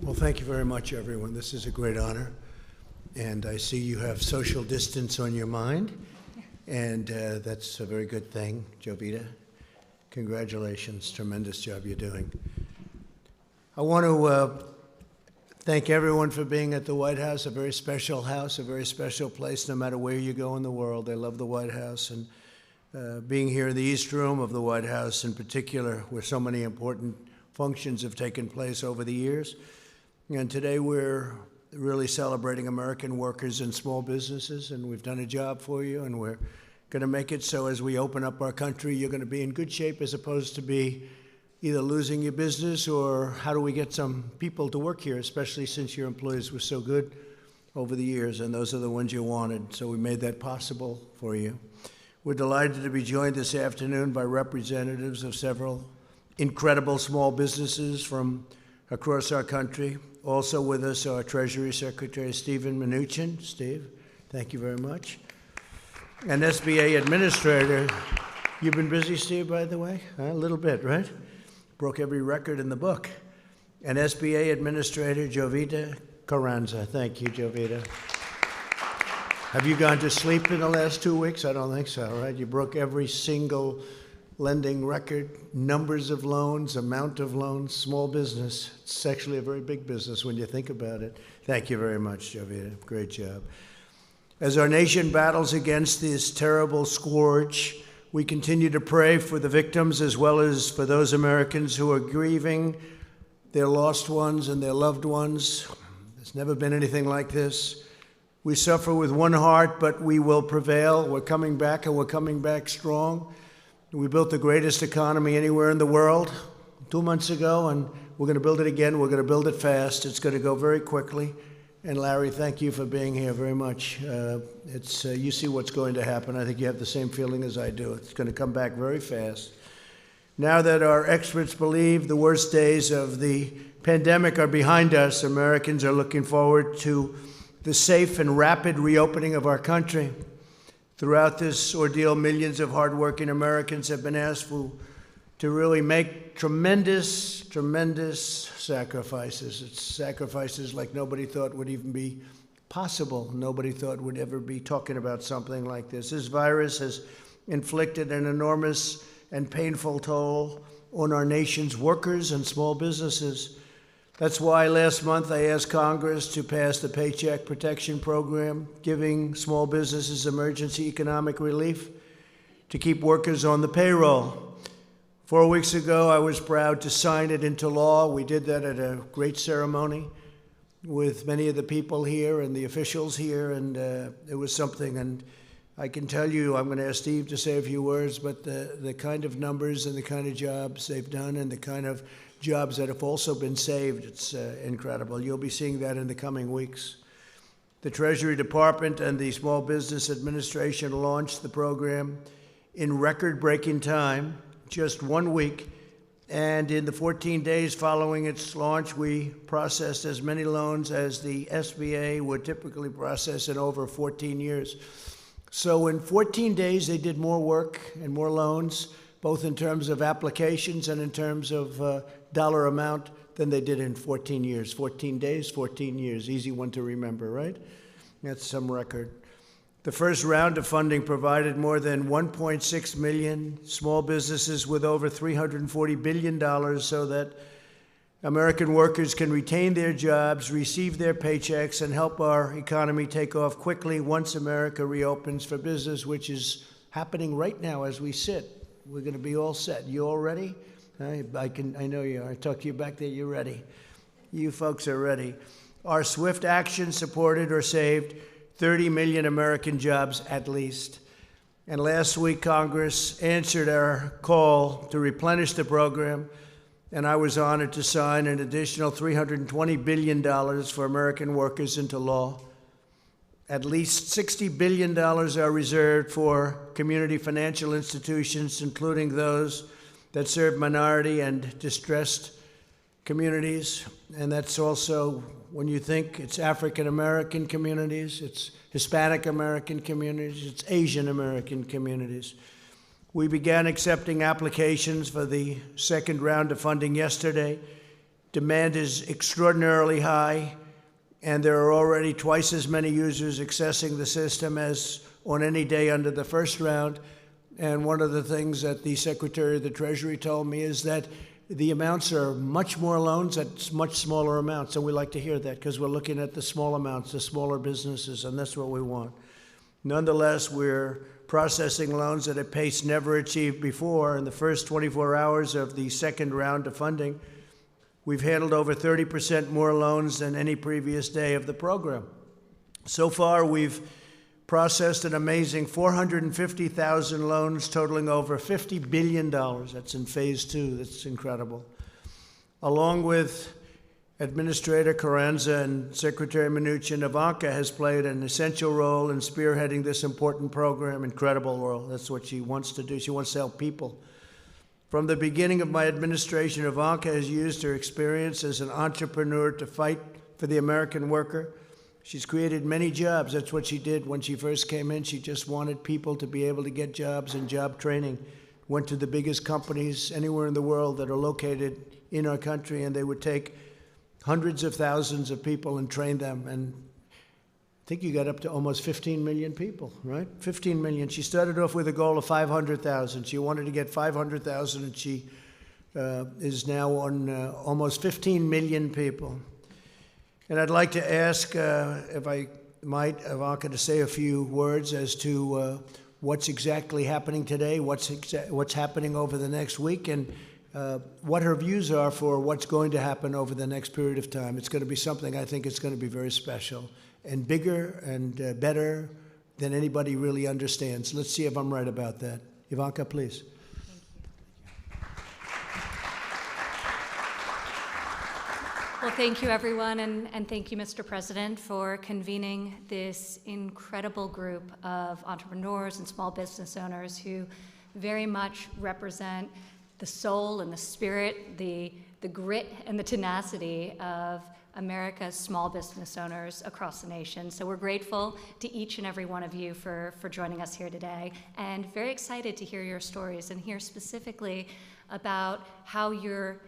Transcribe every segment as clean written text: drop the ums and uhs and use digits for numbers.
Well, thank you very much, everyone. This is a great honor. And I see you have social distance on your mind, and that's a very good thing. Jovita, congratulations. Tremendous job you're doing. I want to thank everyone for being at the White House, a very special house, a very special place, no matter where you go in the world. I love the White House, and being here in the East Room of the White House in particular, where so many important functions have taken place over the years. And today we're really celebrating American workers and small businesses, and we've done a job for you, and we're going to make it so as we open up our country, you're going to be in good shape as opposed to be either losing your business or how do we get some people to work here, especially since your employees were so good over the years, and those are the ones you wanted. So we made that possible for you. We're delighted to be joined this afternoon by representatives of several incredible small businesses from across our country. Also with us, our Treasury Secretary, Stephen Mnuchin. Steve, thank you very much. And SBA Administrator. You've been busy, Steve, by the way? A little bit, right? Broke every record in the book. And SBA Administrator, Jovita Carranza. Thank you, Jovita. Have you gone to sleep in the last 2 weeks? I don't think so, right? You broke every single lending record, numbers of loans, amount of loans, small business. It's actually a very big business when you think about it. Thank you very much, Jovita. Great job. As our nation battles against this terrible scourge, we continue to pray for the victims as well as for those Americans who are grieving their lost ones and their loved ones. There's never been anything like this. We suffer with one heart, but we will prevail. We're coming back, and we're coming back strong. We built the greatest economy anywhere in the world 2 months ago, and we're going to build it again. We're going to build it fast. It's going to go very quickly. And Larry, thank you for being here very much. You see what's going to happen. I think you have the same feeling as I do. It's going to come back very fast. Now that our experts believe the worst days of the pandemic are behind us, Americans are looking forward to the safe and rapid reopening of our country. Throughout this ordeal, millions of hardworking Americans have been asked to really make tremendous sacrifices. It's sacrifices like nobody thought would even be possible. Nobody thought would ever be talking about something like this. This virus has inflicted an enormous and painful toll on our nation's workers and small businesses. That's why last month I asked Congress to pass the Paycheck Protection Program, giving small businesses emergency economic relief to keep workers on the payroll. 4 weeks ago, I was proud to sign it into law. We did that at a great ceremony with many of the people here and the officials here, and it was something. And I can tell you, I'm going to ask Steve to say a few words, but the kind of numbers and the kind of jobs they've done and the kind of jobs that have also been saved, it's incredible. You'll be seeing that in the coming weeks. The Treasury Department and the Small Business Administration launched the program in record-breaking time, just 1 week, and in the 14 days following its launch, we processed as many loans as the SBA would typically process in over 14 years. So in 14 days, they did more work and more loans, both in terms of applications and in terms of dollar amount, than they did in 14 years. 14 days, 14 years. Easy one to remember, right? That's some record. The first round of funding provided more than 1.6 million small businesses with over $340 billion so that American workers can retain their jobs, receive their paychecks, and help our economy take off quickly once America reopens for business, which is happening right now as we sit. We're going to be all set. You all ready? I know you are. I talked to you back there. You're ready. You folks are ready. Our swift action supported or saved 30 million American jobs at least. And last week, Congress answered our call to replenish the program, and I was honored to sign an additional $320 billion for American workers into law. At least $60 billion are reserved for community financial institutions, including those that serve minority and distressed communities. And that's also, when you think, it's African American communities, it's Hispanic American communities, it's Asian American communities. We began accepting applications for the second round of funding yesterday, Demand is extraordinarily high, and there are already twice as many users accessing the system as on any day under the first round. And one of the things that the Secretary of the Treasury told me is that the amounts are much more loans at much smaller amounts. And we like to hear that because we're looking at the small amounts, the smaller businesses, and that's what we want. Nonetheless, we're processing loans at a pace never achieved before. In the first 24 hours of the second round of funding, we've handled over 30% more loans than any previous day of the program. So far, we've processed an amazing 450,000 loans totaling over $50 billion. That's in phase 2. That's incredible. Along with Administrator Carranza and Secretary Mnuchin, Ivanka has played an essential role in spearheading this important program. Incredible role. That's what she wants to do. She wants to help people. From the beginning of my administration, Ivanka has used her experience as an entrepreneur to fight for the American worker. She's created many jobs. That's what she did when she first came in. She just wanted people to be able to get jobs and job training. Went to the biggest companies anywhere in the world that are located in our country, and they would take hundreds of thousands of people and train them. And I think you got up to almost 15 million people, right? 15 million. She started off with a goal of 500,000. She wanted to get 500,000, and she is now on almost 15 million people. And I'd like to ask, if I might, Ivanka, to say a few words as to what's exactly happening today, what's happening over the next week, and what her views are for what's going to happen over the next period of time. It's going to be something I think it's going to be very special and bigger and better than anybody really understands. Let's see if I'm right about that. Ivanka, please. Well, thank you, everyone, and thank you, Mr. President, for convening this incredible group of entrepreneurs and small business owners who very much represent the soul and the spirit, the grit and the tenacity of America's small business owners across the nation. So we're grateful to each and every one of you for joining us here today, and very excited to hear your stories and hear specifically about how you're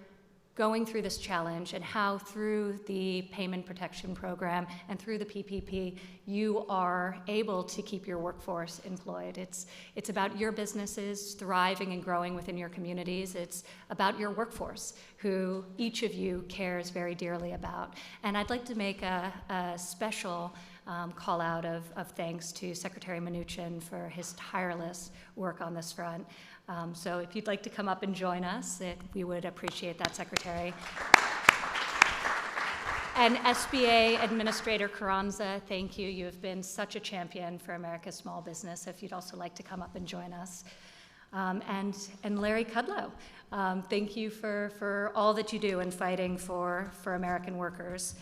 going through this challenge and how through the Payment Protection Program and through the PPP, you are able to keep your workforce employed. It's about your businesses thriving and growing within your communities. It's about your workforce, who each of you cares very dearly about. And I'd like to make a special call out of thanks to Secretary Mnuchin for his tireless work on this front. So if you'd like to come up and join us, we would appreciate that, Secretary. And SBA Administrator Carranza, thank you. You have been such a champion for America's small business. If you'd also like to come up and join us. And Larry Kudlow, thank you for all that you do in fighting for American workers.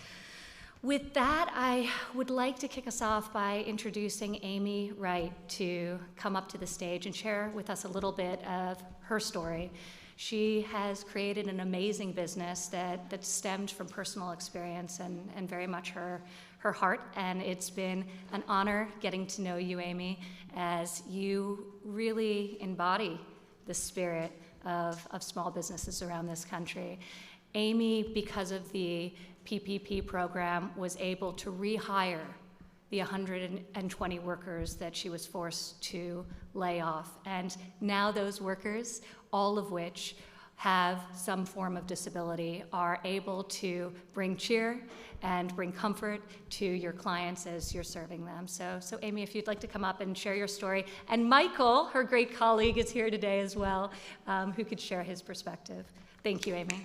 With that, I would like to kick us off by introducing Amy Wright to come up to the stage and share with us a little bit of her story. She has created an amazing business that stemmed from personal experience and very much her heart, and it's been an honor getting to know you, Amy, as you really embody the spirit of small businesses around this country. Amy, because of the PPP program, was able to rehire the 120 workers that she was forced to lay off. And now those workers, all of which have some form of disability, are able to bring cheer and bring comfort to your clients as you're serving them. So Amy, if you'd like to come up and share your story. And Michael, her great colleague, is here today as well, who could share his perspective. Thank you, Amy.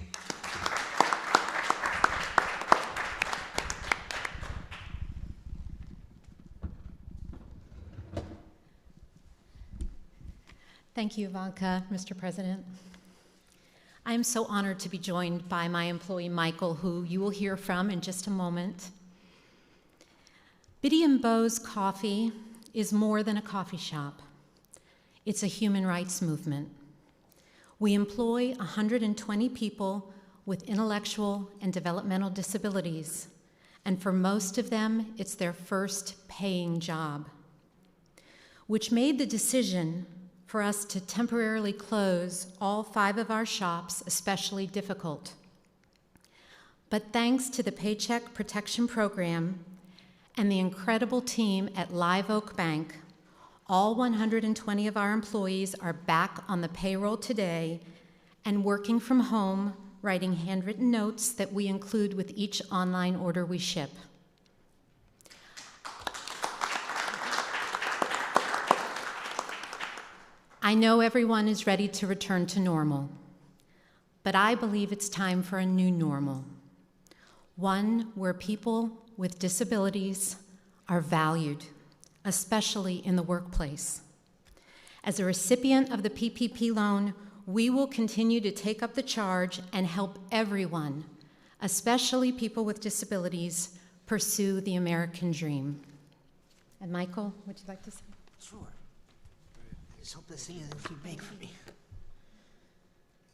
Thank you, Ivanka, Mr. President. I am so honored to be joined by my employee, Michael, who you will hear from in just a moment. Biddy and Beau's Coffee is more than a coffee shop. It's a human rights movement. We employ 120 people with intellectual and developmental disabilities, and for most of them, it's their first paying job, which made the decision for us to temporarily close all 5 of our shops especially difficult. But thanks to the Paycheck Protection Program and the incredible team at Live Oak Bank, all 120 of our employees are back on the payroll today and working from home, writing handwritten notes that we include with each online order we ship. I know everyone is ready to return to normal, but I believe it's time for a new normal, one where people with disabilities are valued, especially in the workplace. As a recipient of the PPP loan, we will continue to take up the charge and help everyone, especially people with disabilities, pursue the American dream. And Michael, would you like to say? Sure. I just hope this thing isn't too big for me.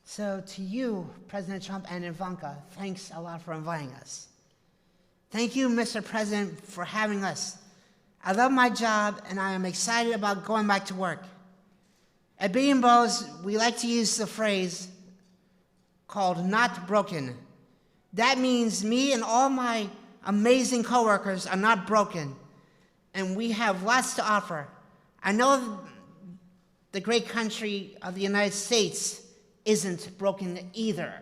So to you, President Trump and Ivanka, thanks a lot for inviting us. Thank you, Mr. President, for having us. I love my job, and I am excited about going back to work. At B&Bose, we like to use the phrase called not broken. That means me and all my amazing coworkers are not broken, and we have lots to offer. I know the great country of the United States isn't broken either.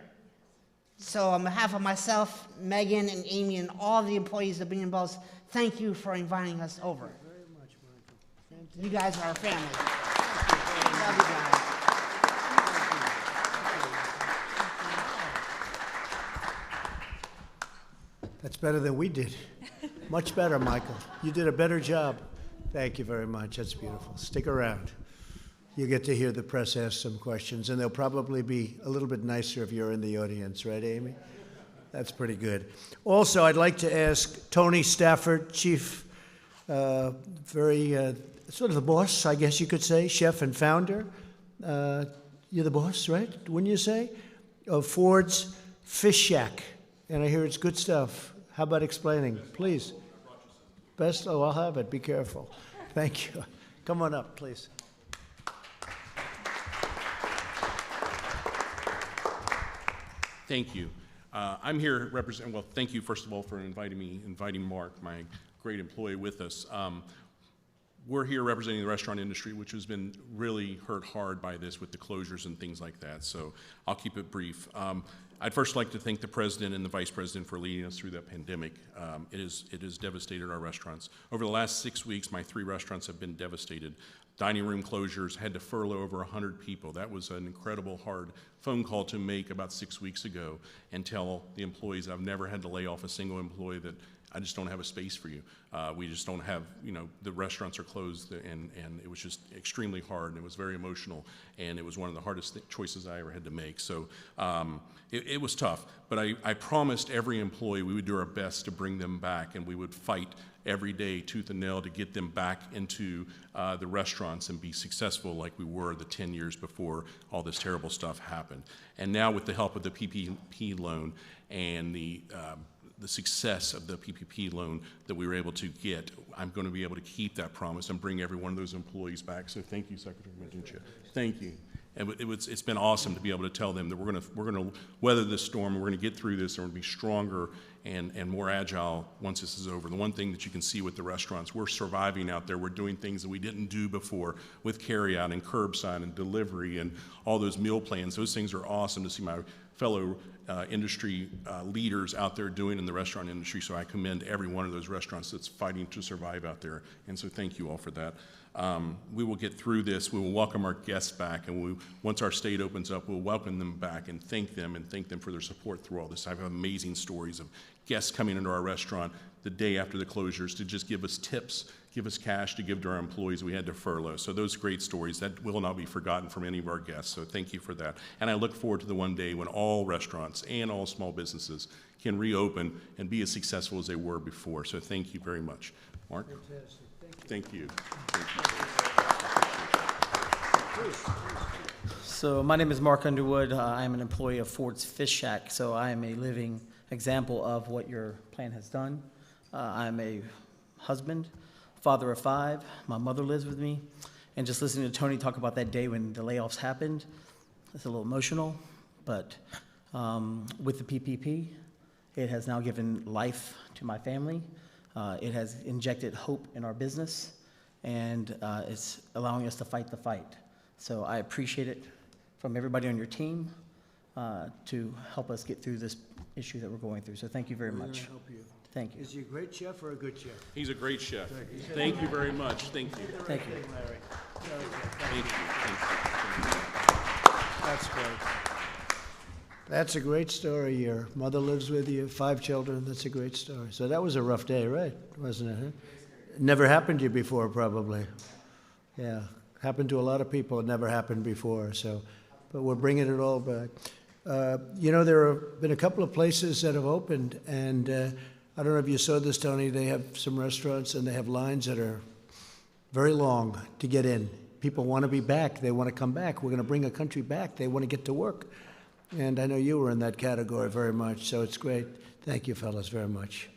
So on behalf of myself, Megan, and Amy, and all the employees of B&Bose, thank you for inviting us over. Thank you very much, Michael. Thank you. You guys are our family. Love you guys. That's better than we did. Much better, Michael. You did a better job. Thank you very much. That's beautiful. Stick around. You get to hear the press ask some questions, and they'll probably be a little bit nicer if you're in the audience, right, Amy? That's pretty good. Also, I'd like to ask Tony Stafford, Chief, sort of the boss, I guess you could say, chef and founder. You're the boss, right? Wouldn't you say? Of Ford's Fish Shack. And I hear it's good stuff. How about explaining, please? Best? Oh, I'll have it. Be careful. Thank you. Come on up, please. Thank you. I'm here representing, well, thank you, first of all, for inviting Mark, my great employee, with us. We're here representing the restaurant industry, which has been really hurt hard by this with the closures and things like that, so I'll keep it brief. I'd first like to thank the President and the Vice President for leading us through that pandemic. It has devastated our restaurants. Over the last 6 weeks, my 3 restaurants have been devastated. Dining room closures, had to furlough over 100 people. That was an incredible hard phone call to make about 6 weeks ago and tell the employees I've never had to lay off a single employee that I just don't have a space for you. We just don't have, the restaurants are closed, and it was just extremely hard, and it was very emotional, and it was one of the hardest choices I ever had to make. So it was tough, but I promised every employee we would do our best to bring them back, and we would fight every day, tooth and nail, to get them back into the restaurants and be successful like we were the 10 years before all this terrible stuff happened. And now with the help of the PPP loan and the success of the PPP loan that we were able to get, I'm going to be able to keep that promise and bring every one of those employees back. So thank you, Secretary Matucci. Thank you. And it's been awesome to be able to tell them that we're going to weather this storm, and we're going to get through this, and we're going to be stronger and more agile once this is over. The one thing that you can see with the restaurants, we're surviving out there. We're doing things that we didn't do before with carryout and curbside and delivery and all those meal plans. Those things are awesome to see my fellow industry leaders out there doing in the restaurant industry. So I commend every one of those restaurants that's fighting to survive out there. And so thank you all for that. We will get through this. We will welcome our guests back, and once our state opens up, we'll welcome them back and thank them for their support through all this. I have amazing stories of guests coming into our restaurant the day after the closures to just give us tips, give us cash to give to our employees we had to furlough. So those great stories, that will not be forgotten from any of our guests. So thank you for that. And I look forward to the one day when all restaurants and all small businesses can reopen and be as successful as they were before. So thank you very much. Mark? Fantastic. Thank you. So my name is Mark Underwood. I am an employee of Ford's Fish Shack, so I am a living example of what your plan has done. I'm a husband, father of 5. My mother lives with me. And just listening to Tony talk about that day when the layoffs happened, it's a little emotional. But with the PPP It has now given life to my family. It has injected hope in our business, and it's allowing us to fight the fight. So I appreciate it from everybody on your team to help us get through this issue that we're going through. So thank you very much. We're gonna help you. Thank you. Is he a great chef or a good chef? He's a great chef. Thank you very much. Thank you. Thank you. Larry. Thank you. That's great. That's a great story. Your mother lives with you, 5 children. That's a great story. So that was a rough day, right? Wasn't it? Huh? Never happened to you before, probably. Yeah, happened to a lot of people. It never happened before. So, but we're bringing it all back. You know, there have been a couple of places that have opened, and I don't know if you saw this, Tony. They have some restaurants, and they have lines that are very long to get in. People want to be back. They want to come back. We're going to bring a country back. They want to get to work. And I know you were in that category very much, so it's great. Thank you, fellas, very much.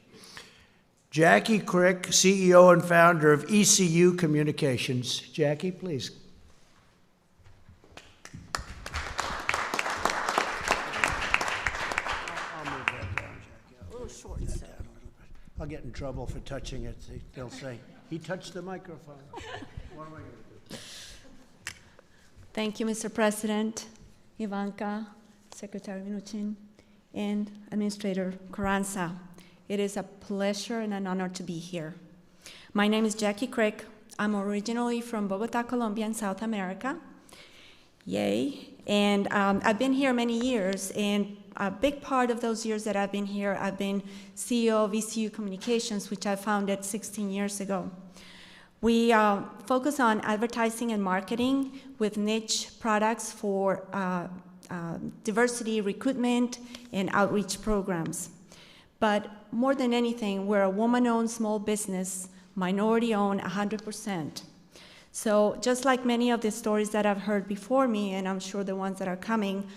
Jackie Crick, CEO and founder of ECU Communications. Jackie, please. I'll move that down, Jackie. A little short, so. I'll get in trouble for touching it. They'll say, he touched the microphone. What am I going to do? Thank you, Mr. President, Ivanka, Secretary Minuchin, and Administrator Carranza. It is a pleasure and an honor to be here. My name is Jackie Crick. I'm originally from Bogota, Colombia, in South America. Yay. And I've been here many years, and a big part of those years that I've been here, I've been CEO of ECU Communications, which I founded 16 years ago. We focus on advertising and marketing with niche products for diversity recruitment and outreach programs. But more than anything, we're a woman-owned small business, minority-owned 100%. So just like many of the stories that I've heard before me, and I'm sure the ones that are coming,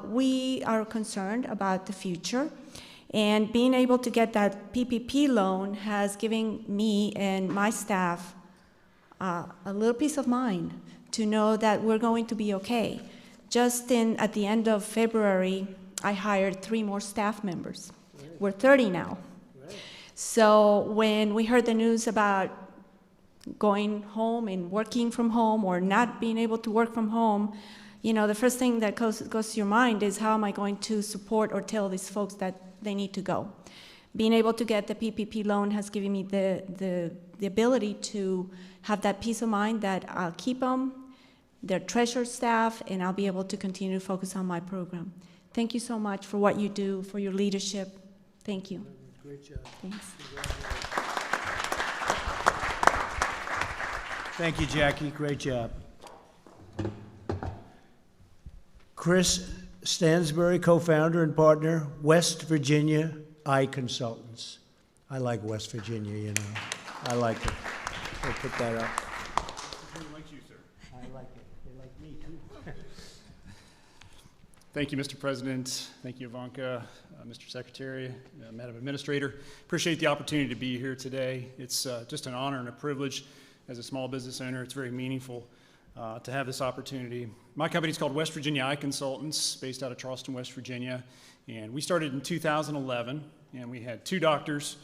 we are concerned about the future. And being able to get that PPP loan has given me and my staff a little peace of mind to know that we're going to be okay. Just at the end of February, I hired 3 more staff members. We're 30 now. So when we heard the news about going home and working from home or not being able to work from home, you know, the first thing that goes to your mind is, how am I going to support or tell these folks that they need to go? Being able to get the PPP loan has given me the ability to have that peace of mind that I'll keep them, their treasured staff, and I'll be able to continue to focus on my program. Thank you so much for what you do, for your leadership. Thank you. Great job. Thanks. Thank you, Jackie. Great job. Chris Stansbury, co-founder and partner, West Virginia Eye Consultants. I like West Virginia, you know. I like it. We'll put that up. Everyone likes you, sir. I like it. They like me, too. Thank you, Mr. President. Thank you, Ivanka, Mr. Secretary, Madam Administrator. Appreciate the opportunity to be here today. It's just an honor and a privilege as a small business owner. It's very meaningful to have this opportunity. My company is called West Virginia Eye Consultants, based out of Charleston, West Virginia. And we started in 2011, and we had 2 doctors,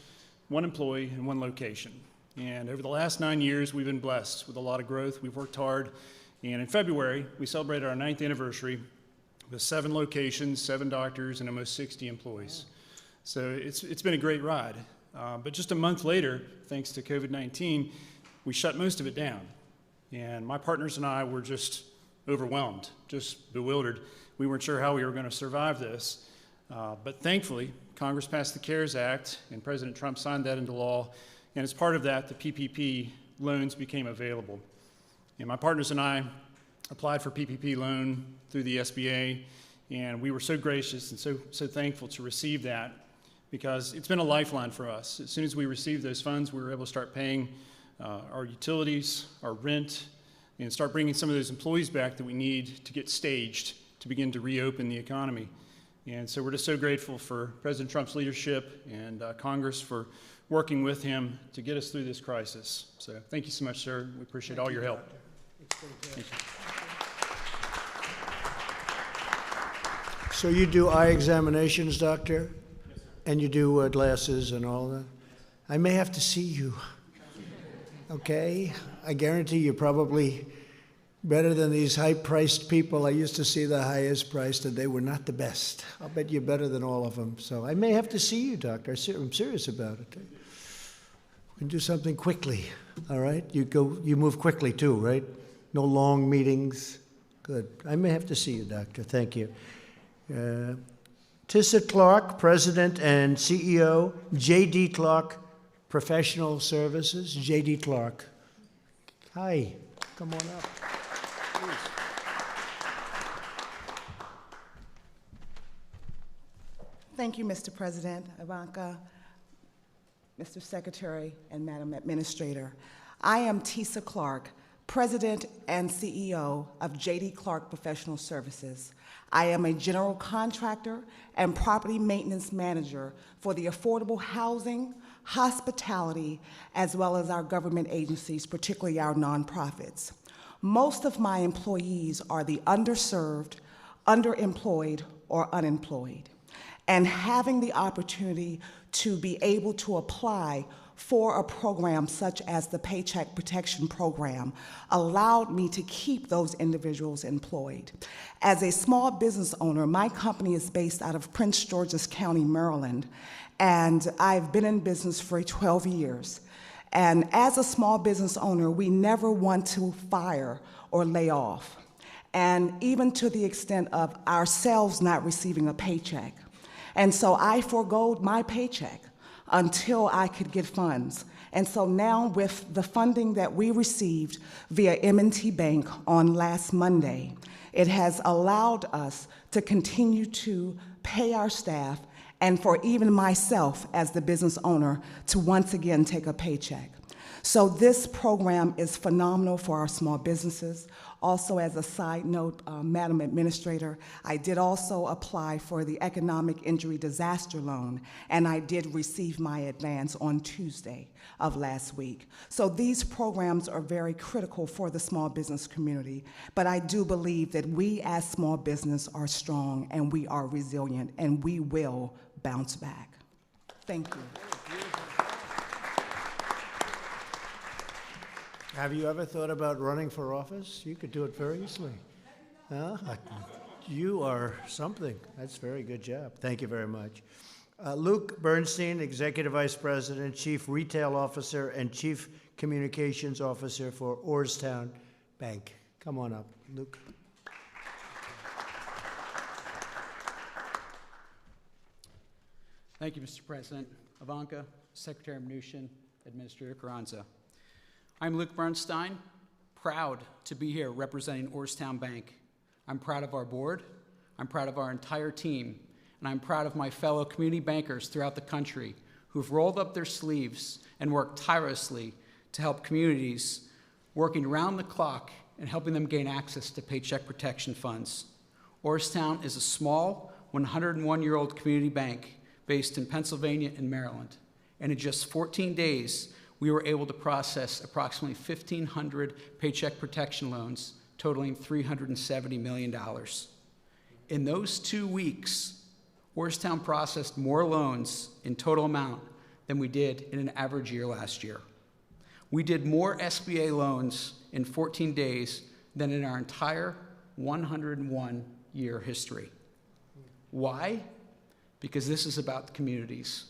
1 employee, and 1 location. And over the last 9 years, we've been blessed with a lot of growth. We've worked hard. And in February, we celebrated our 9th anniversary with 7 locations, 7 doctors, and almost 60 employees. So it's been a great ride. But just a month later, thanks to COVID-19, we shut most of it down. And my partners and I were just overwhelmed, just bewildered. We weren't sure how we were going to survive this. But thankfully, Congress passed the CARES Act, and President Trump signed that into law. And as part of that, the PPP loans became available. And my partners and I applied for PPP loan through the SBA, and we were so gracious and so thankful to receive that, because it's been a lifeline for us. As soon as we received those funds, we were able to start paying our utilities, our rent, and start bringing some of those employees back that we need to get staged to begin to reopen the economy. And so we're just so grateful for President Trump's leadership and Congress for working with him to get us through this crisis. So thank you so much, sir. We appreciate all your help. Thank you. So you do eye examinations, doctor? Yes, sir. And you do glasses and all that? I may have to see you. Okay? I guarantee you're probably better than these high-priced people. I used to see the highest priced, and they were not the best. I'll bet you're better than all of them. So I may have to see you, doctor. I'm serious about it. We can do something quickly, all right? You move quickly too, right? No long meetings. Good. I may have to see you, doctor. Thank you. Tissa Clark, President and CEO, J.D. Clark Professional Services. J.D. Clark. Hi. Come on up. Please. Thank you, Mr. President, Ivanka, Mr. Secretary, and Madam Administrator. I am Tissa Clark, President and CEO of J.D. Clark Professional Services. I am a general contractor and property maintenance manager for the affordable housing, hospitality, as well as our government agencies, particularly our nonprofits. Most of my employees are the underserved, underemployed, or unemployed. And having the opportunity to be able to apply for a program such as the Paycheck Protection Program allowed me to keep those individuals employed. As a small business owner, my company is based out of Prince George's County, Maryland, and I've been in business for 12 years. And as a small business owner, we never want to fire or lay off, and even to the extent of ourselves not receiving a paycheck. And so I forgoed my paycheck until I could get funds. And so now with the funding that we received via M&T Bank on last Monday, it has allowed us to continue to pay our staff and for even myself as the business owner to once again take a paycheck. So this program is phenomenal for our small businesses. Also, as a side note, Madam Administrator, I did also apply for the Economic Injury Disaster Loan, and I did receive my advance on Tuesday of last week. So these programs are very critical for the small business community, but I do believe that we as small business are strong and we are resilient and we will bounce back. Thank you. Have you ever thought about running for office? You could do it very easily. Huh? You are something. That's a very good job. Thank you very much. Luke Bernstein, Executive Vice President, Chief Retail Officer, and Chief Communications Officer for Orrstown Bank. Come on up, Luke. Thank you, Mr. President. Ivanka, Secretary Mnuchin, Administrator Carranza. I'm Luke Bernstein, proud to be here representing Orrstown Bank. I'm proud of our board, I'm proud of our entire team, and I'm proud of my fellow community bankers throughout the country who've rolled up their sleeves and worked tirelessly to help communities working around the clock and helping them gain access to paycheck protection funds. Orrstown is a small 101-year-old community bank based in Pennsylvania and Maryland, and in just 14 days, we were able to process approximately 1,500 paycheck protection loans totaling $370 million. In those 2 weeks, Orrstown processed more loans in total amount than we did in an average year last year. We did more SBA loans in 14 days than in our entire 101-year history. Why? Because this is about the communities.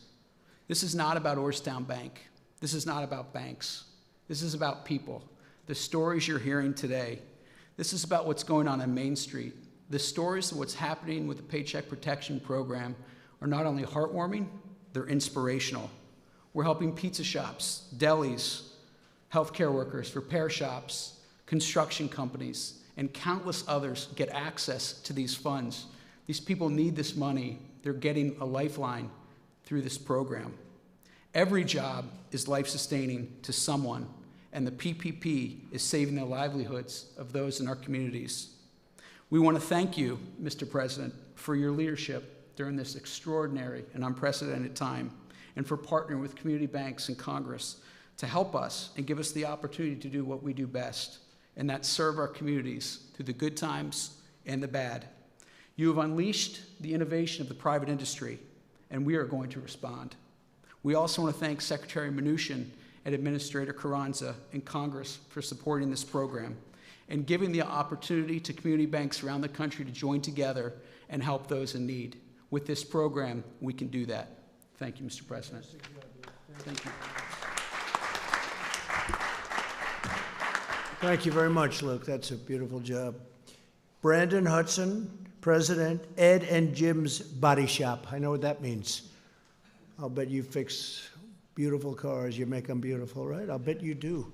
This is not about Orrstown Bank. This is not about banks. This is about people. The stories you're hearing today. This is about what's going on Main Street. The stories of what's happening with the Paycheck Protection Program are not only heartwarming, they're inspirational. We're helping pizza shops, delis, healthcare workers, repair shops, construction companies, and countless others get access to these funds. These people need this money. They're getting a lifeline through this program. Every job is life-sustaining to someone, and the PPP is saving the livelihoods of those in our communities. We want to thank you, Mr. President, for your leadership during this extraordinary and unprecedented time, and for partnering with community banks and Congress to help us and give us the opportunity to do what we do best, and that's serve our communities through the good times and the bad. You have unleashed the innovation of the private industry and we are going to respond. We also want to thank Secretary Mnuchin and Administrator Carranza and Congress for supporting this program and giving the opportunity to community banks around the country to join together and help those in need. With this program, we can do that. Thank you, Mr. President. Thank you. Thank you very much, Luke. That's a beautiful job. Brandon Hudson, President, Ed and Jim's Body Shop. I know what that means. I'll bet you fix beautiful cars. You make them beautiful, right? I'll bet you do.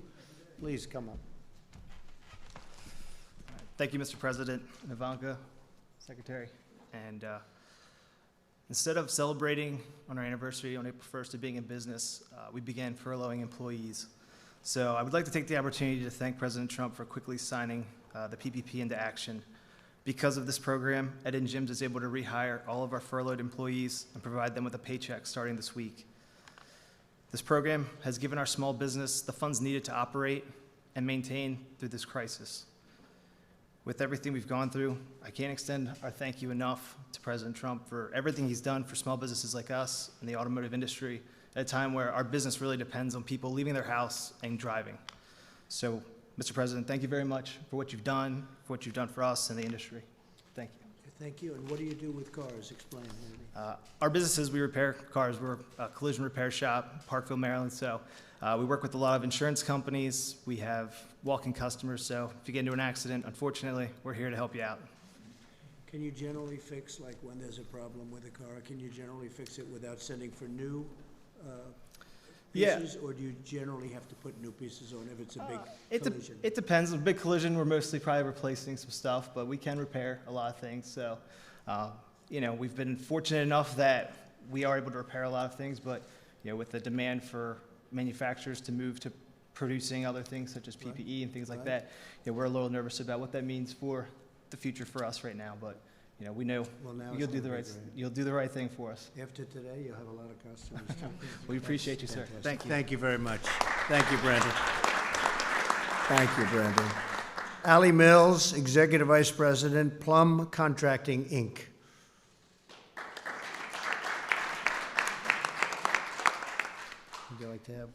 Please come up. Thank you, Mr. President, and Ivanka, Secretary. And instead of celebrating on our anniversary on April 1st of being in business, we began furloughing employees. So I would like to take the opportunity to thank President Trump for quickly signing the PPP into action. Because of this program, Ed and Jim's is able to rehire all of our furloughed employees and provide them with a paycheck starting this week. This program has given our small business the funds needed to operate and maintain through this crisis. With everything we've gone through, I can't extend our thank you enough to President Trump for everything he's done for small businesses like us in the automotive industry at a time where our business really depends on people leaving their house and driving. So, Mr. President, thank you very much for what you've done for us and the industry. Thank you. Thank you. And what do you do with cars? Explain, maybe. Our businesses, we repair cars. We're a collision repair shop, Parkville, Maryland. So we work with a lot of insurance companies. We have walk-in customers. So if you get into an accident, unfortunately, we're here to help you out. Can you generally fix, like when there's a problem with a car, can you generally fix it without sending for new pieces? Or do you generally have to put new pieces on if it's a big collision? It depends. A big collision, we're mostly probably replacing some stuff, but we can repair a lot of things. So, we've been fortunate enough that we are able to repair a lot of things, but, with the demand for manufacturers to move to producing other things such as PPE and things like that, we're a little nervous about what that means for the future for us right now. But, we know you'll do the right thing for us. After today, you'll have a lot of customers. We appreciate you, sir. Thank you. Thank you very much. Thank you, Brandon. Thank you, Brandon. Allie Mills, Executive Vice President, Plum Contracting, Inc. Would you like to have,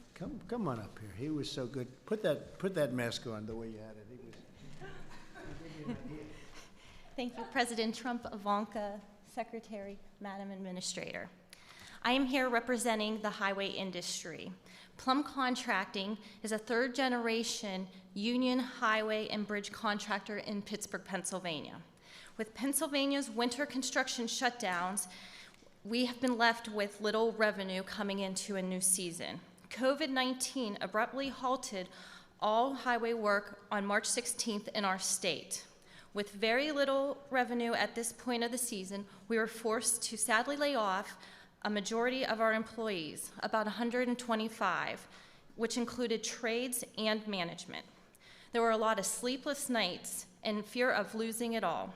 come on up here. He was so good. Put that mask on the way you had it. Thank you, President Trump, Ivanka, Secretary, Madam Administrator. I am here representing the highway industry. Plum Contracting is a third-generation union highway and bridge contractor in Pittsburgh, Pennsylvania. With Pennsylvania's winter construction shutdowns, we have been left with little revenue coming into a new season. COVID-19 abruptly halted all highway work on March 16th in our state. With very little revenue at this point of the season, we were forced to sadly lay off a majority of our employees, about 125, which included trades and management. There were a lot of sleepless nights and fear of losing it all.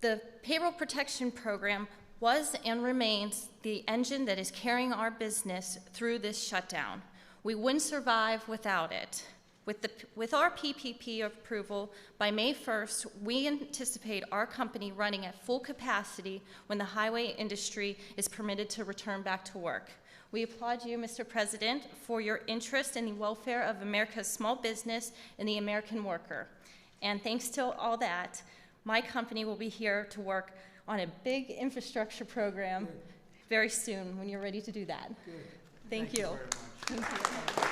The Payroll Protection Program was and remains the engine that is carrying our business through this shutdown. We wouldn't survive without it. With our PPP approval, by May 1st, we anticipate our company running at full capacity when the highway industry is permitted to return back to work. We applaud you, Mr. President, for your interest in the welfare of America's small business and the American worker. And thanks to all that, my company will be here to work on a big infrastructure program very soon when you're ready to do that. Good. Thank you. Very much. Thank you.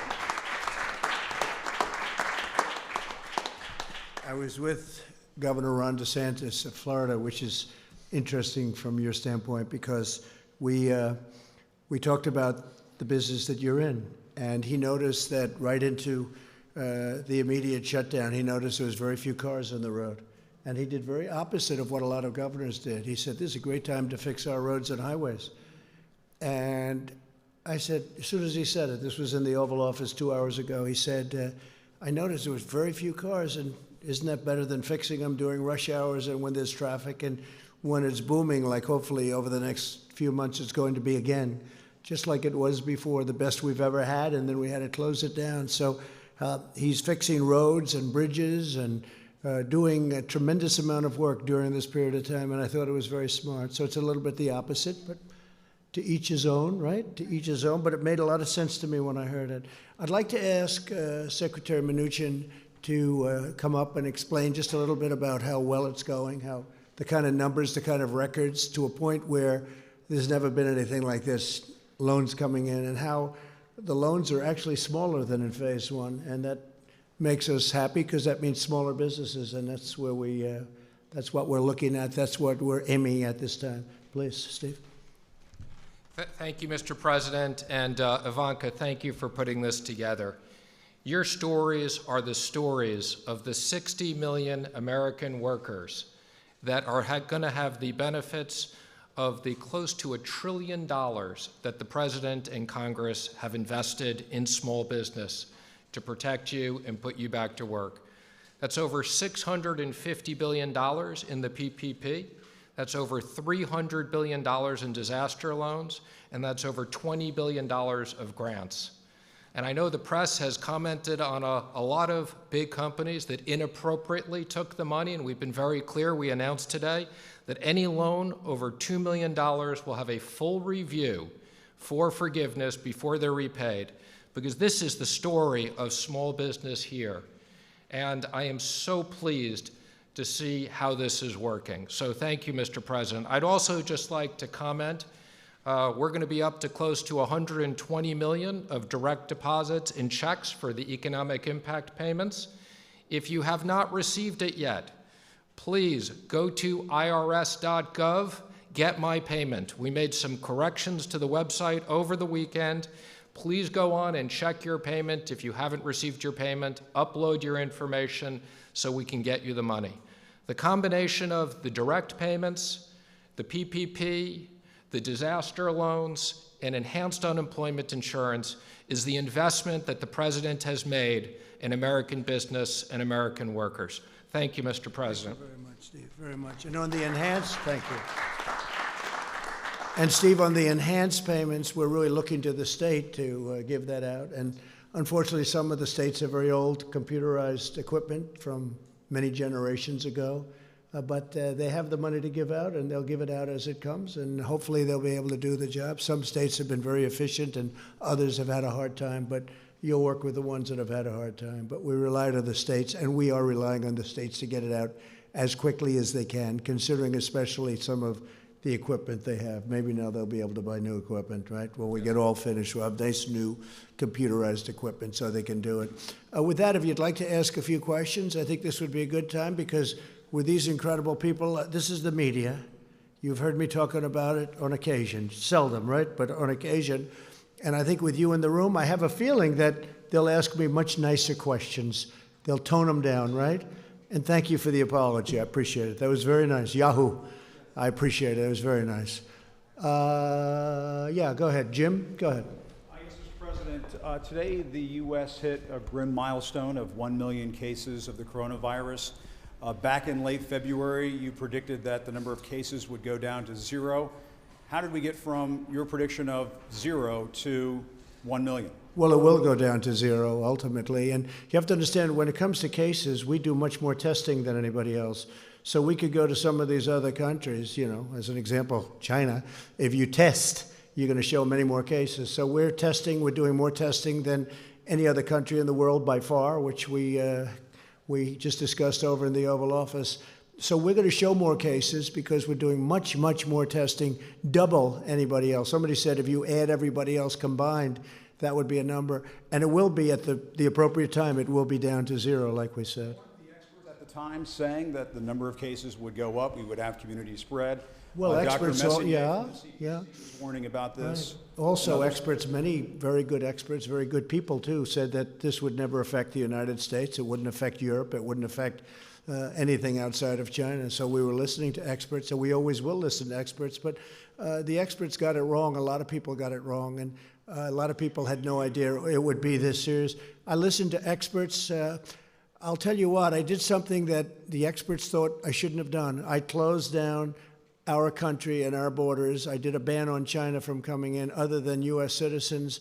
I was with Governor Ron DeSantis of Florida, which is interesting from your standpoint because we talked about the business that you're in, and he noticed that right into the immediate shutdown, he noticed there was very few cars on the road, and he did very opposite of what a lot of governors did. He said, "This is a great time to fix our roads and highways," and I said, as soon as he said it, this was in the Oval Office 2 hours ago, he said, "I noticed there was very few cars, and isn't that better than fixing them during rush hours and when there's traffic and when it's booming, like hopefully over the next few months it's going to be again, just like it was before, the best we've ever had, and then we had to close it down." So he's fixing roads and bridges and doing a tremendous amount of work during this period of time, and I thought it was very smart. So it's a little bit the opposite, but to each his own, right? To each his own, but it made a lot of sense to me when I heard it. I'd like to ask Secretary Mnuchin to come up and explain just a little bit about how well it's going, how the kind of numbers, the kind of records, to a point where there's never been anything like this, loans coming in, and how the loans are actually smaller than in phase one, and that makes us happy because that means smaller businesses, and that's where that's what we're looking at, that's what we're aiming at this time. Please, Steve. Thank you, Mr. President, and Ivanka, thank you for putting this together. Your stories are the stories of the 60 million American workers that are going to have the benefits of the close to $1 trillion that the President and Congress have invested in small business to protect you and put you back to work. That's over $650 billion in the PPP. That's over $300 billion in disaster loans, and that's over $20 billion of grants. And I know the press has commented on a lot of big companies that inappropriately took the money, and we've been very clear. We announced today that any loan over $2 million will have a full review for forgiveness before they're repaid, because this is the story of small business here. And I am so pleased to see how this is working. So thank you, Mr. President. I'd also just like to comment, we're going to be up to close to 120 million of direct deposits and checks for the economic impact payments. If you have not received it yet, please go to irs.gov, get my payment. We made some corrections to the website over the weekend. Please go on and check your payment. If you haven't received your payment, upload your information so we can get you the money. The combination of the direct payments, the PPP, the disaster loans, and enhanced unemployment insurance is the investment that the President has made in American business and American workers. Thank you, Mr. President. Thank you very much, Steve, very much. And on the enhanced, thank you. And Steve, on the enhanced payments, we're really looking to the state to give that out. And unfortunately, some of the states have very old computerized equipment from many generations ago. But they have the money to give out, and they'll give it out as it comes, and hopefully they'll be able to do the job. Some states have been very efficient, and others have had a hard time, but you'll work with the ones that have had a hard time. But we rely on the states, and we are relying on the states to get it out as quickly as they can, considering especially some of the equipment they have. Maybe now they'll be able to buy new equipment, right? When we get all finished, we'll have nice new computerized equipment so they can do it. With that, if you'd like to ask a few questions, I think this would be a good time, because with these incredible people, this is the media. You've heard me talking about it on occasion, seldom, right? But on occasion. And I think with you in the room, I have a feeling that they'll ask me much nicer questions. They'll tone them down, right? And thank you for the apology. I appreciate it. That was very nice. Yahoo. I appreciate it. It was very nice. Yeah, go ahead. Jim, go ahead. Yes, Mr. President. Today, the U.S. hit a grim milestone of 1 million cases of the coronavirus. Back in late February, you predicted that the number of cases would go down to 0. How did we get from your prediction of 0 to 1 million? Well, it will go down to 0 ultimately. And you have to understand, when it comes to cases, we do much more testing than anybody else. So we could go to some of these other countries, you know, as an example, China. If you test, you're going to show many more cases. So we're doing more testing than any other country in the world by far, which we just discussed over in the Oval Office. So we're going to show more cases because we're doing much, much more testing, double anybody else. Somebody said if you add everybody else combined, that would be a number. And it will be at the appropriate time, it will be down to 0, like we said. Weren't the experts at the time saying that the number of cases would go up, we would have community spread? Well, experts, yeah. Warning about this. Right. Also, experts, many very good experts, very good people too, said that this would never affect the United States. It wouldn't affect Europe. It wouldn't affect anything outside of China. So we were listening to experts, and we always will listen to experts. But the experts got it wrong. A lot of people got it wrong, and a lot of people had no idea it would be this serious. I listened to experts. I'll tell you what, I did something that the experts thought I shouldn't have done. I closed down our country and our borders. I did a ban on China from coming in other than U.S. citizens.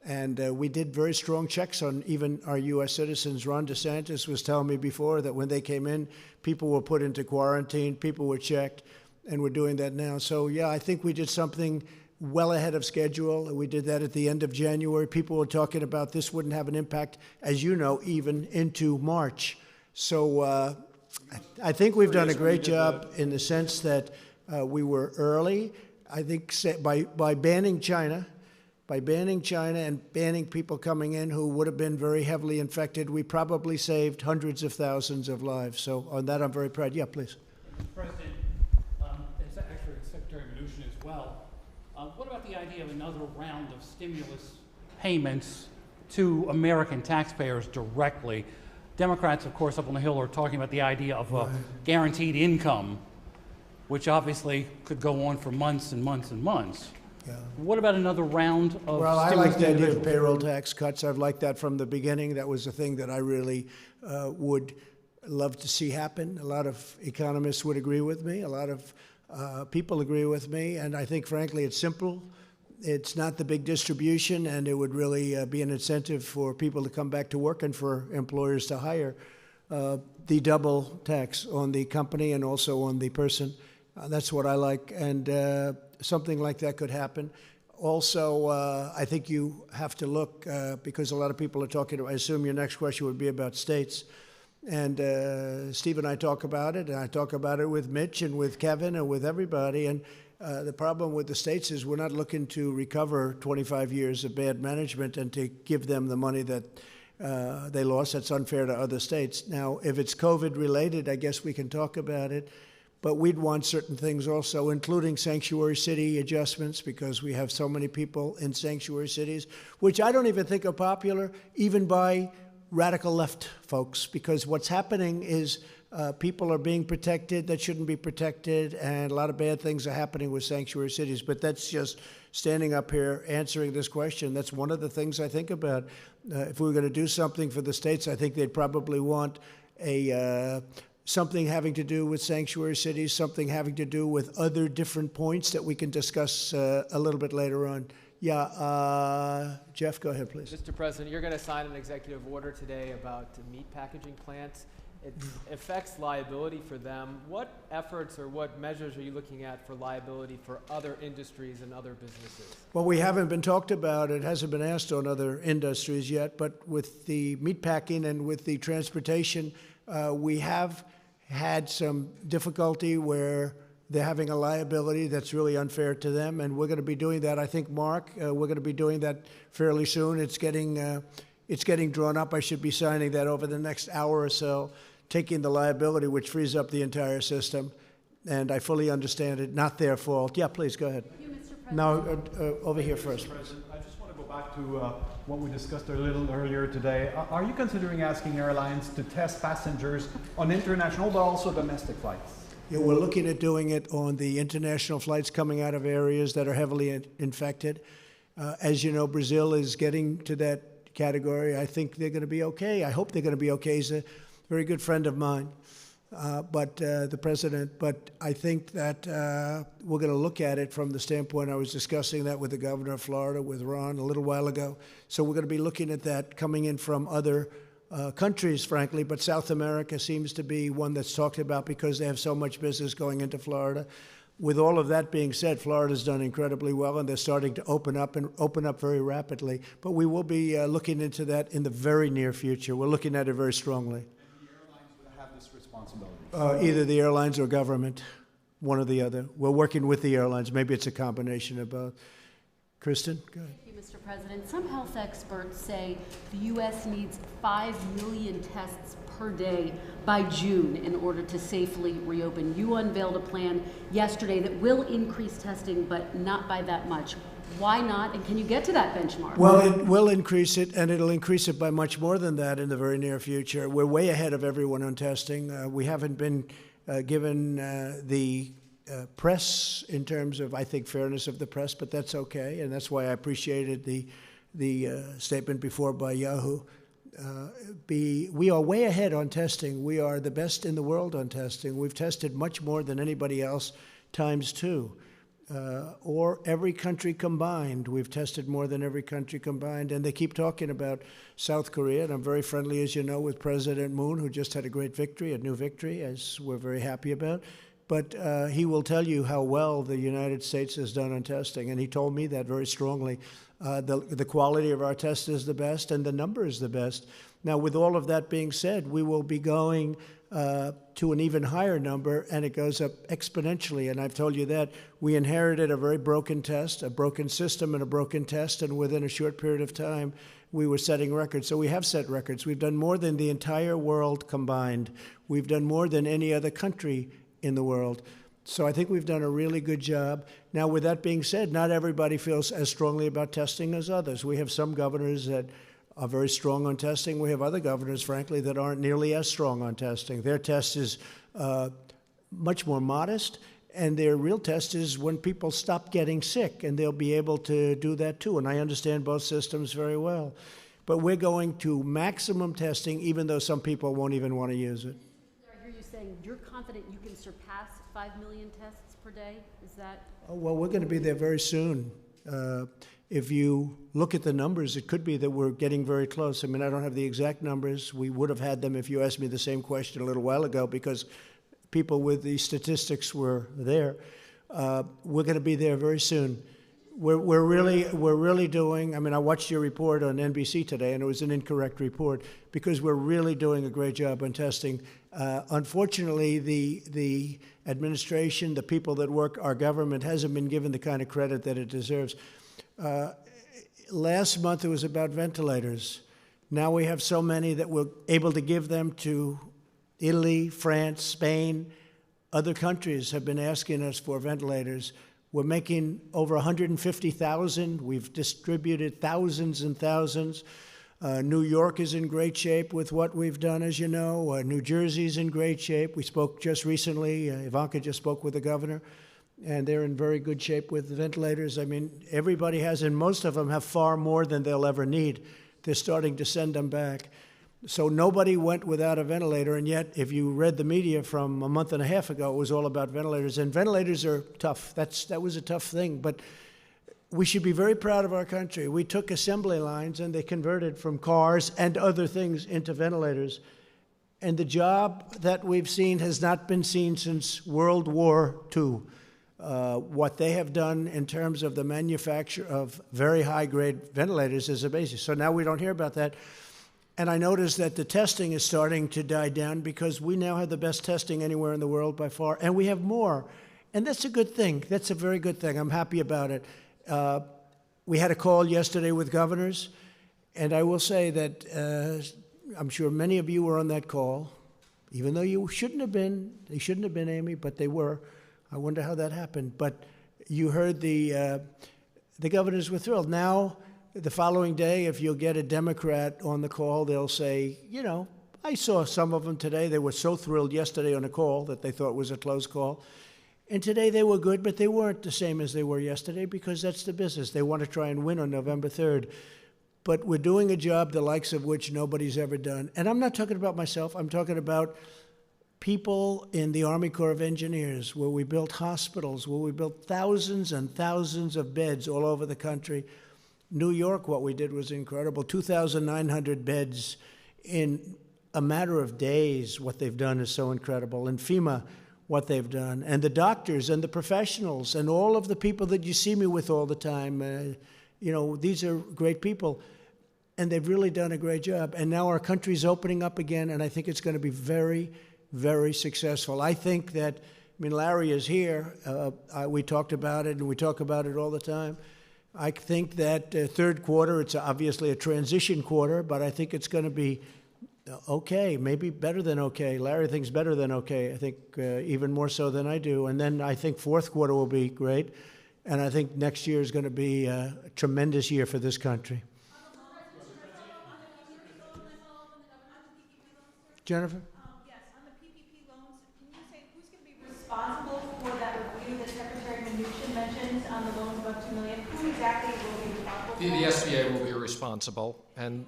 And we did very strong checks on even our U.S. citizens. Ron DeSantis was telling me before that when they came in, people were put into quarantine, people were checked, and we're doing that now. So, yeah, I think we did something well ahead of schedule. We did that at the end of January. People were talking about this wouldn't have an impact, as you know, even into March. So I think we've done a great job in the sense that we were early. I think by banning China, and banning people coming in who would have been very heavily infected, we probably saved hundreds of thousands of lives. So on that, I'm very proud. Yeah, please. Mr. President, it's actually Secretary Mnuchin as well. What about the idea of another round of stimulus payments to American taxpayers directly? Democrats, of course, up on the Hill are talking about the idea of a guaranteed income, which obviously could go on for months and months and months. Yeah. What about another round of Well, I stimulus like the idea of payroll tax cuts. I've liked that from the beginning. That was a thing that I really would love to see happen. A lot of economists would agree with me. A lot of people agree with me. And I think, frankly, it's simple. It's not the big distribution, and it would really be an incentive for people to come back to work and for employers to hire. The double tax on the company and also on the person. That's what I like. And something like that could happen. Also, I think you have to look, because a lot of people are talking, I assume your next question would be about states. And Steve and I talk about it, and I talk about it with Mitch and with Kevin and with everybody. And the problem with the states is we're not looking to recover 25 years of bad management and to give them the money that they lost. That's unfair to other states. Now, if it's COVID related, I guess we can talk about it. But we'd want certain things also, including sanctuary city adjustments, because we have so many people in sanctuary cities, which I don't even think are popular, even by radical left folks, because what's happening is people are being protected that shouldn't be protected, and a lot of bad things are happening with sanctuary cities. But that's just standing up here answering this question. That's one of the things I think about. If we were going to do something for the states, I think they'd probably want something having to do with sanctuary cities, something having to do with other different points that we can discuss a little bit later on. Yeah, Jeff, go ahead, please. Mr. President, you're going to sign an executive order today about meat packaging plants. It affects liability for them. What efforts or what measures are you looking at for liability for other industries and other businesses? Well, we haven't been talked about. It hasn't been asked on other industries yet. But with the meat packing and with the transportation, we have had some difficulty where they're having a liability that's really unfair to them, and we're going to be doing that. I think, Mark, we're going to be doing that fairly soon. It's getting drawn up. I should be signing that over the next hour or so, taking the liability, which frees up the entire system, and I fully understand it. Not their fault. Yeah, please go ahead. Thank you, Mr. President. No, over here first. Mr. President, I just want to go back to what we discussed a little earlier today. Are you considering asking airlines to test passengers on international but also domestic flights? Yeah, we're looking at doing it on the international flights coming out of areas that are heavily infected. As you know, Brazil is getting to that category. I think they're going to be okay. I hope they're going to be okay. He's a very good friend of mine, the president. But I think that we're going to look at it from the standpoint, I was discussing that with the governor of Florida, with Ron, a little while ago. So we're going to be looking at that coming in from other countries, frankly, but South America seems to be one that's talked about because they have so much business going into Florida. With all of that being said, Florida's done incredibly well, and they're starting to open up very rapidly. But we will be looking into that in the very near future. We're looking at it very strongly. And the airlines will have this responsibility? Either the airlines or government, one or the other. We're working with the airlines. Maybe it's a combination of both. Kristen, go ahead. Thank you, Mr. President. Some health experts say the U.S. needs 5 million tests per day by June in order to safely reopen. You unveiled a plan yesterday that will increase testing, but not by that much. Why not? And can you get to that benchmark? Well, it will increase it, and it'll increase it by much more than that in the very near future. We're way ahead of everyone on testing. We haven't been given the press in terms of, I think, fairness of the press, but that's okay, and that's why I appreciated the statement before by Yahoo. We are way ahead on testing. We are the best in the world on testing. We've tested much more than anybody else, times 2. or every country combined. We've tested more than every country combined, and they keep talking about South Korea, and I'm very friendly, as you know, with President Moon, who just had a great victory, a new victory, as we're very happy about. But he will tell you how well the United States has done on testing, and he told me that very strongly. The quality of our test is the best, and the number is the best. Now, with all of that being said, we will be going to an even higher number, and it goes up exponentially. And I've told you that. We inherited a very broken test, a broken system and a broken test, and within a short period of time, we were setting records. So we have set records. We've done more than the entire world combined. We've done more than any other country in the world. So I think we've done a really good job. Now, with that being said, not everybody feels as strongly about testing as others. We have some governors that are very strong on testing. We have other governors, frankly, that aren't nearly as strong on testing. Their test is much more modest, and their real test is when people stop getting sick, and they'll be able to do that too. And I understand both systems very well. But we're going to maximum testing, even though some people won't even want to use it. I hear you saying you're confident you can surpass 5 million tests per day? Is that? Oh, well, we're going to be there very soon. If you look at the numbers, it could be that we're getting very close. I mean, I don't have the exact numbers. We would have had them if you asked me the same question a little while ago, because people with the statistics were there. We're going to be there very soon. We're really doing, I mean, I watched your report on NBC today, and it was an incorrect report, because we're really doing a great job on testing. Unfortunately, the administration, the people that work our government, hasn't been given the kind of credit that it deserves. Last month, it was about ventilators. Now we have so many that we're able to give them to Italy, France, Spain. Other countries have been asking us for ventilators. We're making over 150,000. We've distributed thousands and thousands. New York is in great shape with what we've done, as you know. New Jersey's in great shape. We spoke just recently. Ivanka just spoke with the governor, and they're in very good shape with the ventilators. I mean, everybody has, and most of them have far more than they'll ever need. They're starting to send them back. So nobody went without a ventilator, and yet if you read the media from a month and a half ago, it was all about ventilators. And ventilators are tough. That was a tough thing, but we should be very proud of our country. We took assembly lines, and they converted from cars and other things into ventilators. And the job that we've seen has not been seen since World War II. What they have done in terms of the manufacture of very high-grade ventilators is amazing. So now we don't hear about that. And I noticed that the testing is starting to die down, because we now have the best testing anywhere in the world by far, and we have more. And that's a good thing. That's a very good thing. I'm happy about it. We had a call yesterday with governors, and I will say that I'm sure many of you were on that call, even though you shouldn't have been. They shouldn't have been, Amy, but they were. I wonder how that happened. But you heard the governors were thrilled. Now, the following day, if you'll get a Democrat on the call, they'll say, you know, I saw some of them today. They were so thrilled yesterday on a call that they thought was a close call. And today they were good, but they weren't the same as they were yesterday, because that's the business. They want to try and win on November 3rd. But we're doing a job the likes of which nobody's ever done. And I'm not talking about myself. I'm talking about people in the Army Corps of Engineers, where we built hospitals, where we built thousands and thousands of beds all over the country. New York, what we did was incredible. 2,900 beds in a matter of days. What they've done is so incredible. And FEMA, what they've done. And the doctors and the professionals and all of the people that you see me with all the time. You know, these are great people. And they've really done a great job. And now our country's opening up again, and I think it's going to be very, very successful. I think that, I mean, Larry is here. We talked about it, and we talk about it all the time. I think that third quarter, it's obviously a transition quarter, but I think it's going to be okay, maybe better than okay. Larry thinks better than okay, I think even more so than I do. And then I think fourth quarter will be great. And I think next year is going to be a tremendous year for this country. Jennifer? Yes, on the PPP loans, can you say who's going to be responsible for that review that Secretary Mnuchin mentioned on the loans above $2 million? Who exactly will be responsible? The SBA will be responsible, and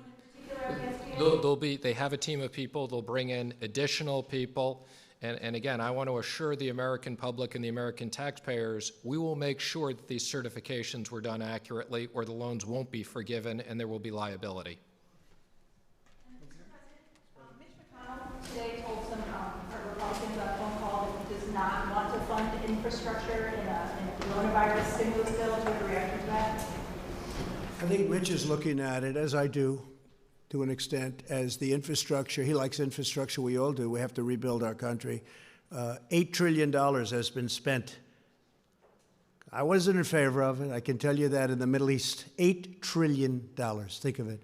they have a team of people. They'll bring in additional people, And again, I want to assure the American public and the American taxpayers, we will make sure that these certifications were done accurately, or the loans won't be forgiven and there will be liability. Today told some Republicans on a phone call that he does not want to fund infrastructure in a coronavirus stimulus bill. Do you have a reaction to that? I think Rich is looking at it, as I do, to an extent, as the infrastructure. He likes infrastructure, we all do. We have to rebuild our country. $8 trillion has been spent. I wasn't in favor of it. I can tell you that in the Middle East. $8 trillion, think of it.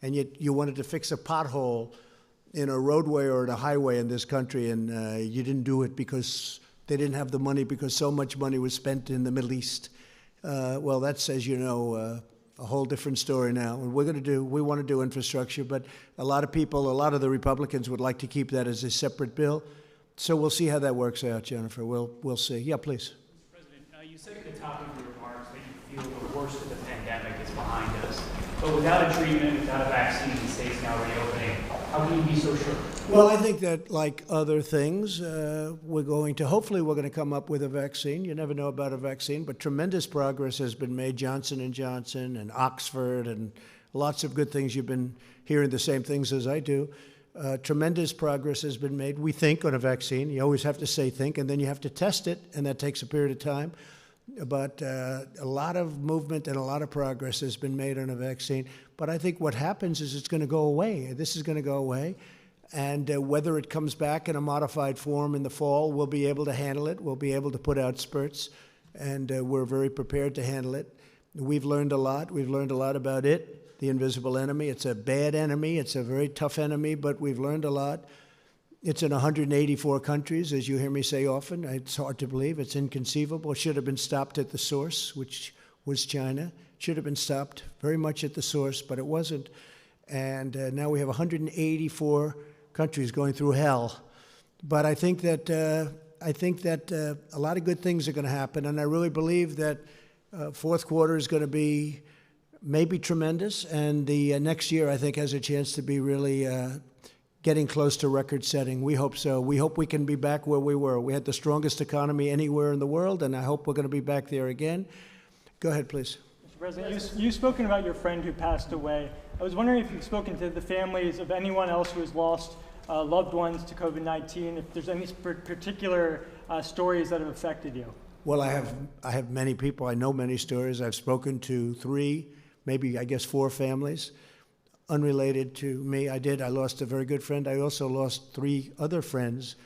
And yet you wanted to fix a pothole in a roadway or in a highway in this country, and you didn't do it because they didn't have the money, because so much money was spent in the Middle East. Well, that's, as you know, a whole different story now. And we want to do infrastructure, but a lot of people, a lot of the Republicans would like to keep that as a separate bill. So we'll see how that works out, Jennifer. We'll see. Yeah, please. Mr. President, you said at the top of your remarks that you feel the worst of the pandemic is behind us. But without a treatment, without a vaccine, the state's now reopening. How can you be so sure? Well, I think that, like other things, hopefully we're going to come up with a vaccine. You never know about a vaccine, but tremendous progress has been made. Johnson & Johnson and Oxford and lots of good things. You've been hearing the same things as I do. Tremendous progress has been made, we think, on a vaccine. You always have to say think, and then you have to test it, and that takes a period of time. But a lot of movement and a lot of progress has been made on a vaccine. But I think what happens is it's going to go away. This is going to go away. And whether it comes back in a modified form in the fall, we'll be able to handle it. We'll be able to put out spurts. And we're very prepared to handle it. We've learned a lot. We've learned a lot about it, the invisible enemy. It's a bad enemy. It's a very tough enemy, but we've learned a lot. It's in 184 countries, as you hear me say often. It's hard to believe. It's inconceivable. It should have been stopped at the source, which was China. It should have been stopped very much at the source, but it wasn't. And now we have 184 countries going through hell. But I think that a lot of good things are going to happen, and I really believe that fourth quarter is going to be maybe tremendous, and the next year I think has a chance to be really getting close to record setting. We hope so. We hope we can be back where we were. We had the strongest economy anywhere in the world, and I hope we're going to be back there again. Go ahead, please. Mr. President, you've spoken about your friend who passed away. I was wondering if you've spoken to the families of anyone else who has lost loved ones to COVID-19, if there's any particular stories that have affected you. Well, I have many people. I know many stories. I've spoken to 3, maybe I guess 4 families. Unrelated to me, I lost a very good friend. I also lost 3 other friends,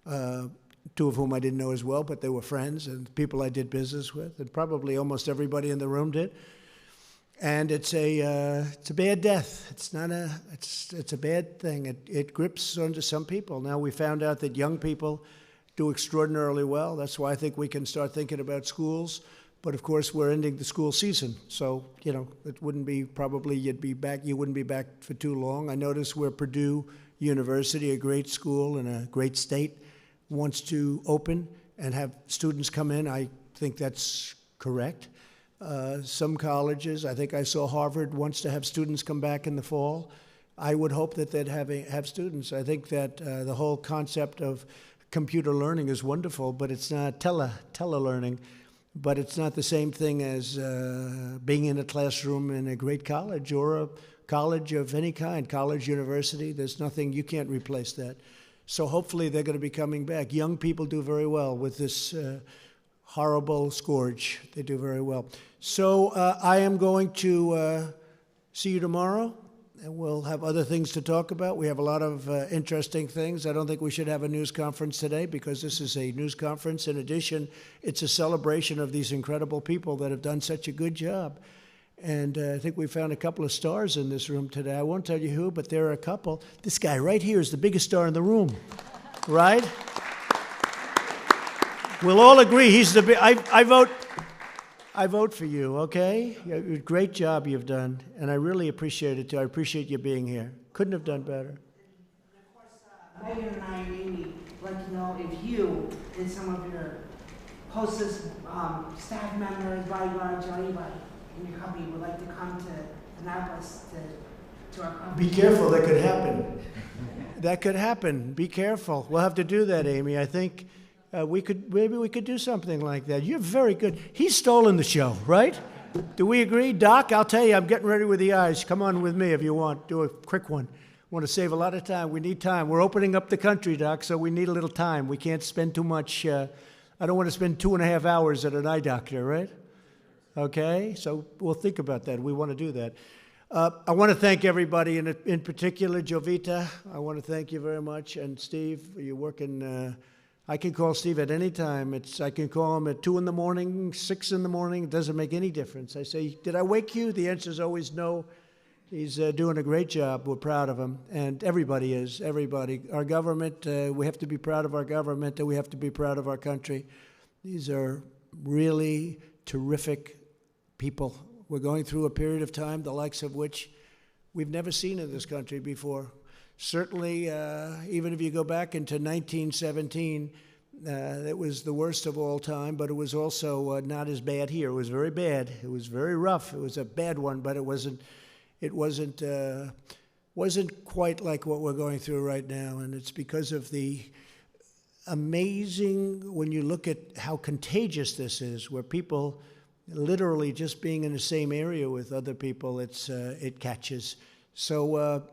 2 of whom I didn't know as well, but they were friends and people I did business with, and probably almost everybody in the room did. And it's a bad death. It's a bad thing. It grips onto some people. Now we found out that young people do extraordinarily well. That's why I think we can start thinking about schools. But of course, we're ending the school season, so it wouldn't be you wouldn't be back for too long. I notice where Purdue University, a great school in a great state, wants to open and have students come in. I think that's correct. Some colleges, I think I saw Harvard wants to have students come back in the fall. I would hope that they'd have students. I think that the whole concept of computer learning is wonderful, but it's not tele-learning. But it's not the same thing as being in a classroom in a great college or a college of any kind, college, university. There's nothing, you can't replace that. So hopefully they're going to be coming back. Young people do very well with this horrible scourge. They do very well. So I am going to see you tomorrow, and we'll have other things to talk about. We have a lot of interesting things. I don't think we should have a news conference today because this is a news conference. In addition, it's a celebration of these incredible people that have done such a good job. And I think we found a couple of stars in this room today. I won't tell you who, but there are a couple. This guy right here is the biggest star in the room, right? We'll all agree he's the big. I vote for you, okay? Great job you've done, and I really appreciate it, too. I appreciate you being here. Couldn't have done better. Megan and I and Amy would like to know if you and some of your hostess staff members, bodyguards, or anybody in your company would like to come to Annapolis to our company. Be careful, that could happen. That could happen. Be careful. We'll have to do that, Amy. I think maybe we could do something like that. You're very good. He's stolen the show, right? Do we agree? Doc, I'll tell you, I'm getting ready with the eyes. Come on with me if you want. Do a quick one. Want to save a lot of time. We need time. We're opening up the country, Doc, so we need a little time. We can't spend too much. I don't want to spend 2.5 hours at an eye doctor, right? Okay, so we'll think about that. We want to do that. I want to thank everybody, in particular, Jovita. I want to thank you very much. And Steve, you're working. I can call Steve at any time. I can call him at 2 in the morning, 6 in the morning. It doesn't make any difference. I say, did I wake you? The answer is always no. He's doing a great job. We're proud of him. And everybody is, everybody. Our government, we have to be proud of our government, and we have to be proud of our country. These are really terrific people. We're going through a period of time, the likes of which we've never seen in this country before. Certainly, even if you go back into 1917, it was the worst of all time, but it was also not as bad here. It was very bad. It was very rough. It was a bad one, but it wasn't quite like what we're going through right now. And it's because of the amazing, when you look at how contagious this is, where people literally just being in the same area with other people, it catches. So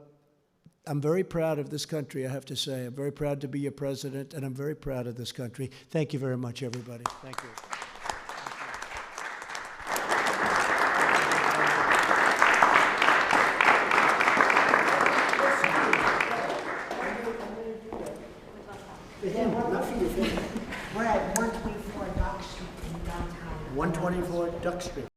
I'm very proud of this country, I have to say. I'm very proud to be your president, and I'm very proud of this country. Thank you very much, everybody. Thank you. We're at 124 Dock Street in downtown. 124 Duck Street.